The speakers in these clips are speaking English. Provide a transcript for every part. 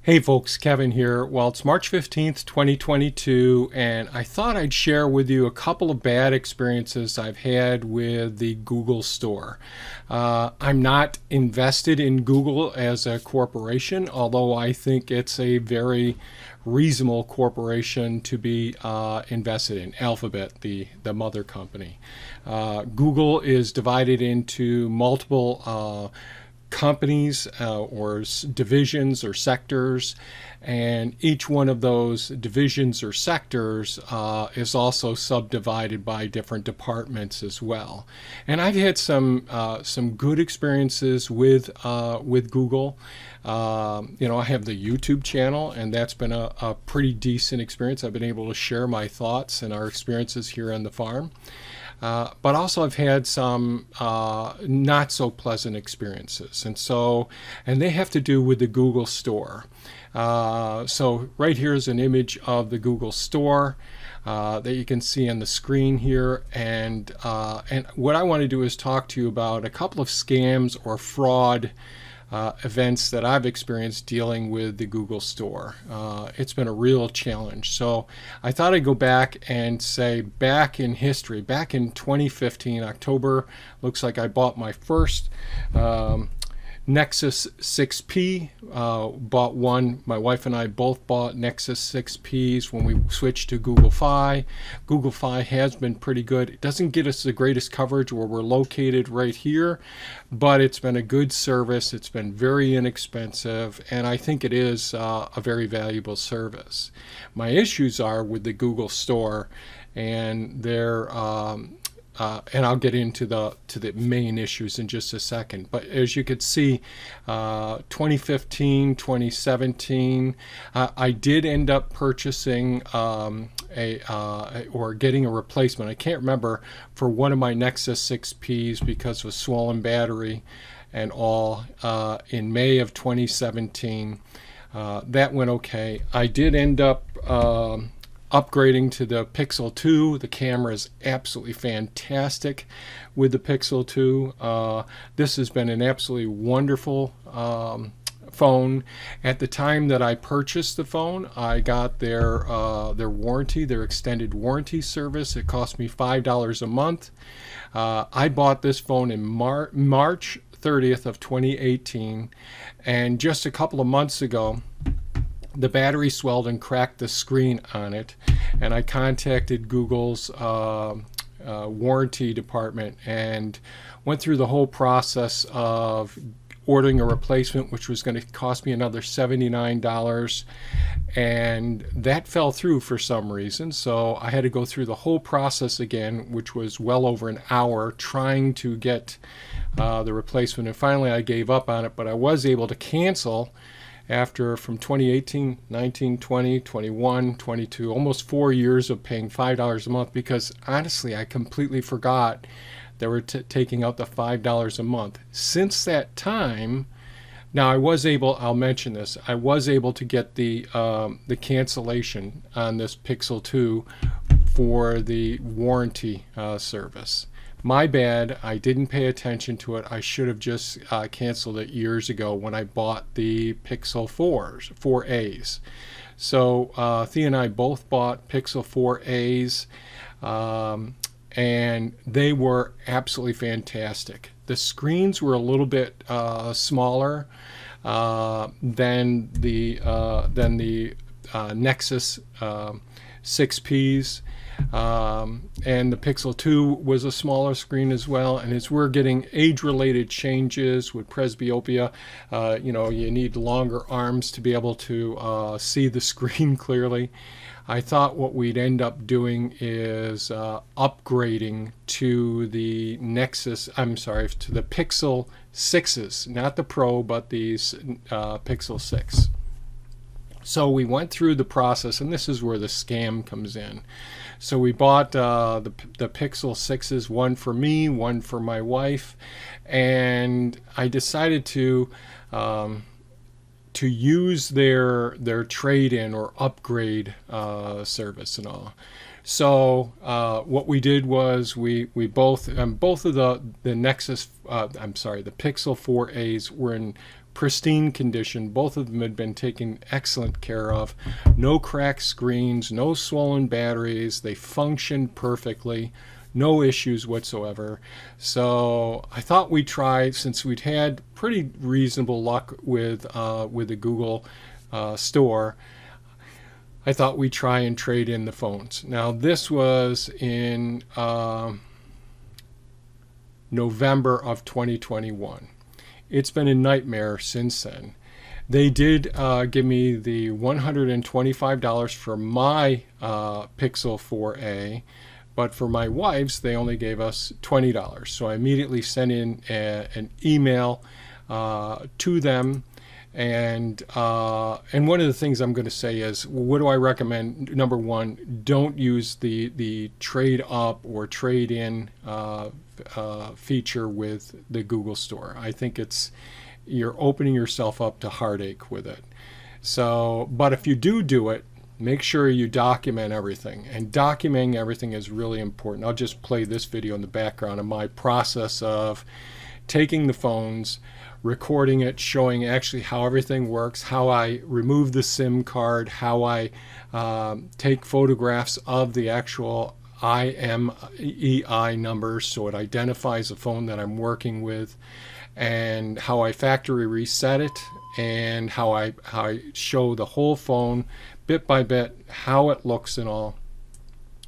Hey folks, Kevin here. Well, it's March 15th, 2022, and I thought I'd share with you a couple of bad experiences I've had with the Google store. I'm not invested in Google as a corporation, although I think it's a very reasonable corporation to be invested in. Alphabet, the mother company. Google is divided into multiple companies or divisions or sectors, and each one of those divisions or sectors is also subdivided by different departments as well. And I've had some good experiences with Google. I have the YouTube channel, and that's been a pretty decent experience. I've been able to share my thoughts and our experiences here on the farm. But also I've had some not so pleasant experiences. And they have to do with the Google store. So right here is an image of the Google store that you can see on the screen here. And what I want to do is talk to you about a couple of scams or fraud events that I've experienced dealing with the Google store. It's been a real challenge. So I thought I'd go back and say back in history, back in 2015, October, looks like I bought my first Nexus 6P, bought one. My wife and I both bought Nexus 6Ps when we switched to Google Fi. Google Fi has been pretty good. It doesn't get us the greatest coverage where we're located right here, but it's been a good service. It's been very inexpensive, and I think it is a very valuable service. My issues are with the Google store, and and I'll get into the main issues in just a second. But as you could see, 2015, 2017, I did end up purchasing or getting a replacement. I can't remember, for one of my Nexus 6Ps because of a swollen battery and all in May of 2017. That went okay. I did end up upgrading to the Pixel 2. The camera is absolutely fantastic with the Pixel 2. This has been an absolutely wonderful phone. At the time that I purchased the phone, I got their warranty, their extended warranty service. It cost me $5 a month. I bought this phone in March 30th of 2018, and just a couple of months ago, the battery swelled and cracked the screen on it, and I contacted Google's warranty department and went through the whole process of ordering a replacement, which was going to cost me another $79, and that fell through for some reason. So I had to go through the whole process again, which was well over an hour trying to get the replacement, and finally I gave up on it. But I was able to cancel after, from 2018, 19, 20, 21, 22, almost 4 years of paying $5 a month, because honestly I completely forgot they were taking out the $5 a month. Since that time, now I was able, I'll mention this, I was able to get the cancellation on this Pixel 2 for the warranty service. My bad, I didn't pay attention to it. I should have just canceled it years ago when I bought the Pixel 4As. So Thea and I both bought Pixel 4As, and they were absolutely fantastic. The screens were a little bit smaller than the Nexus 6Ps. And the Pixel 2 was a smaller screen as well. And as we're getting age-related changes with presbyopia, you need longer arms to be able to see the screen clearly. I thought what we'd end up doing is upgrading to the to the Pixel 6s, not the Pro, but these Pixel 6. So we went through the process, and this is where the scam comes in. So we bought the Pixel 6s, one for me, one for my wife, and I decided to use their trade-in or upgrade service and all. So what we did was we both of the Nexus, the Pixel 4As were in pristine condition. Both of them had been taken excellent care of. No cracked screens, no swollen batteries. They functioned perfectly. No issues whatsoever. So I thought we'd try, since we'd had pretty reasonable luck with the Google store, I thought we'd try and trade in the phones. Now this was in November of 2021. It's been a nightmare since then. They did give me the $125 for my Pixel 4a, but for my wife's they only gave us $20. So I immediately sent in an email to them. And one of the things I'm going to say is, what do I recommend? Number one, don't use the trade up or trade in feature with the Google store. I think you're opening yourself up to heartache with it. So, but if you do it, make sure you document everything. And documenting everything is really important. I'll just play this video in the background of my process of taking the phones, recording it, showing actually how everything works, how I remove the SIM card, how I take photographs of the actual IMEI numbers so it identifies the phone that I'm working with, and how I factory reset it, and how I show the whole phone bit by bit, how it looks and all.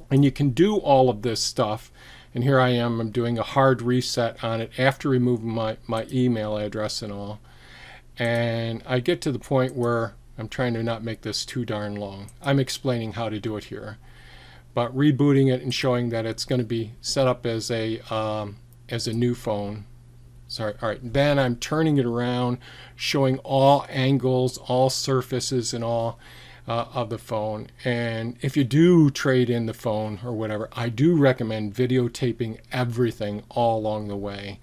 And you can do all of this stuff. And here I'm doing a hard reset on it after removing my email address and all. And I get to the point where I'm trying to not make this too darn long. I'm explaining how to do it here. But rebooting it and showing that it's going to be set up as a new phone. Sorry, all right. Then I'm turning it around, showing all angles, all surfaces and all of the phone. And if you do trade in the phone or whatever, I do recommend videotaping everything all along the way.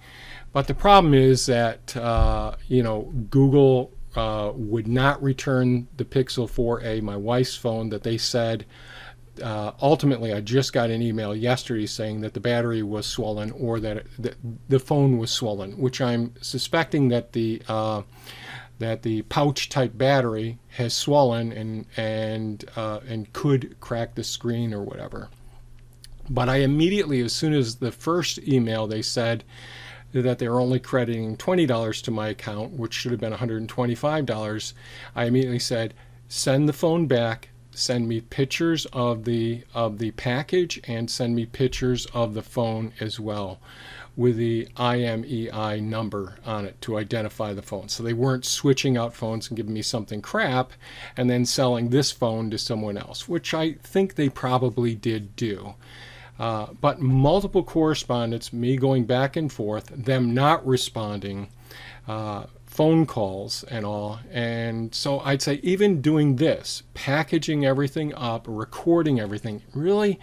But the problem is that Google would not return the Pixel 4a, my wife's phone, that they said. Ultimately, I just got an email yesterday saying that the battery was swollen, or that the phone was swollen, which I'm suspecting that the pouch type battery has swollen and could crack the screen or whatever. But I immediately, as soon as the first email, they said that they were only crediting $20 to my account, which should have been $125. I immediately said, send the phone back, send me pictures of the package, and send me pictures of the phone as well, with the IMEI number on it to identify the phone. So they weren't switching out phones and giving me something crap and then selling this phone to someone else, which I think they probably did do. But multiple correspondence, me going back and forth, them not responding, phone calls and all. And so I'd say even doing this, packaging everything up, recording everything, really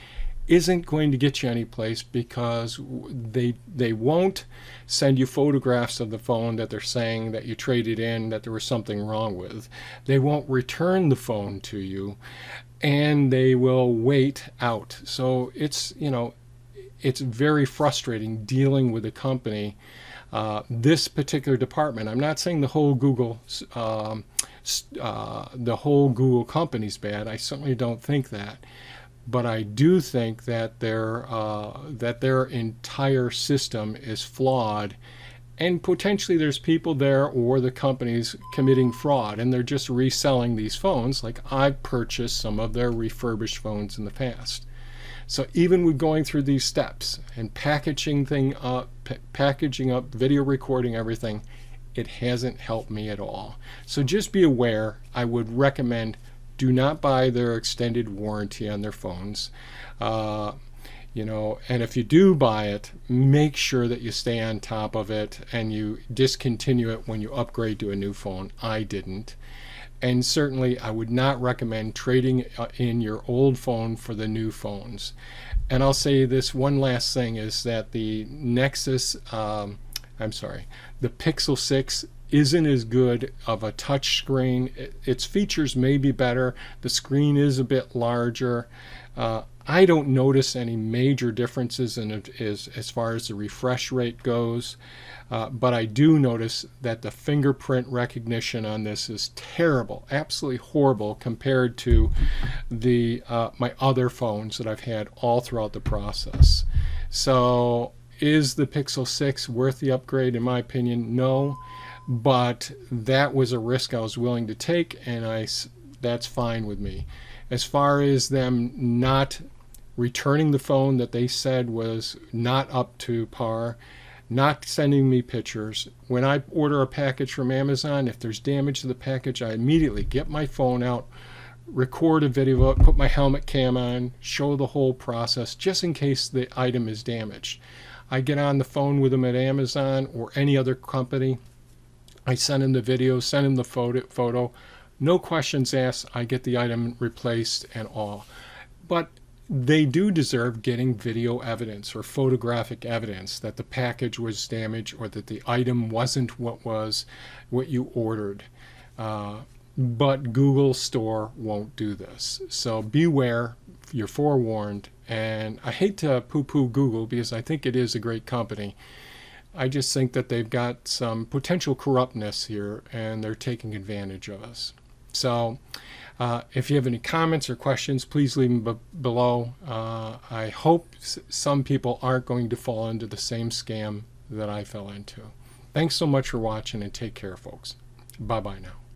isn't going to get you any place, because they won't send you photographs of the phone that they're saying that you traded in, that there was something wrong with. They won't return the phone to you, and they will wait out. So it's very frustrating dealing with a company, this particular department. I'm not saying the whole Google company's bad. I certainly don't think that. But I do think that their entire system is flawed, and potentially there's people there or the companies committing fraud, and they're just reselling these phones. Like, I've purchased some of their refurbished phones in the past. So even with going through these steps and packaging up, video recording, everything, it hasn't helped me at all. So just be aware. I would recommend, do not buy their extended warranty on their phones. And if you do buy it, make sure that you stay on top of it and you discontinue it when you upgrade to a new phone. I didn't. And certainly I would not recommend trading in your old phone for the new phones. And I'll say this one last thing is that the Pixel 6 isn't as good of a touch screen. Its features may be better. The screen is a bit larger. I don't notice any major differences in it as far as the refresh rate goes, but I do notice that the fingerprint recognition on this is terrible, absolutely horrible compared to the my other phones that I've had all throughout the process. So is the Pixel 6 worth the upgrade? In my opinion, no, but that was a risk I was willing to take, and that's fine with me. As far as them not returning the phone that they said was not up to par, not sending me pictures. When I order a package from Amazon, if there's damage to the package, I immediately get my phone out, record a video of it, put my helmet cam on, show the whole process just in case the item is damaged. I get on the phone with them at Amazon or any other company. I send them the video, send them the photo. No questions asked. I get the item replaced and all. But they do deserve getting video evidence or photographic evidence that the package was damaged or that the item wasn't what you ordered. But Google Store won't do this. So beware, you're forewarned. And I hate to poo-poo Google because I think it is a great company. I just think that they've got some potential corruptness here and they're taking advantage of us. So if you have any comments or questions, please leave them below. I hope some people aren't going to fall into the same scam that I fell into. Thanks so much for watching, and take care, folks. Bye-bye now.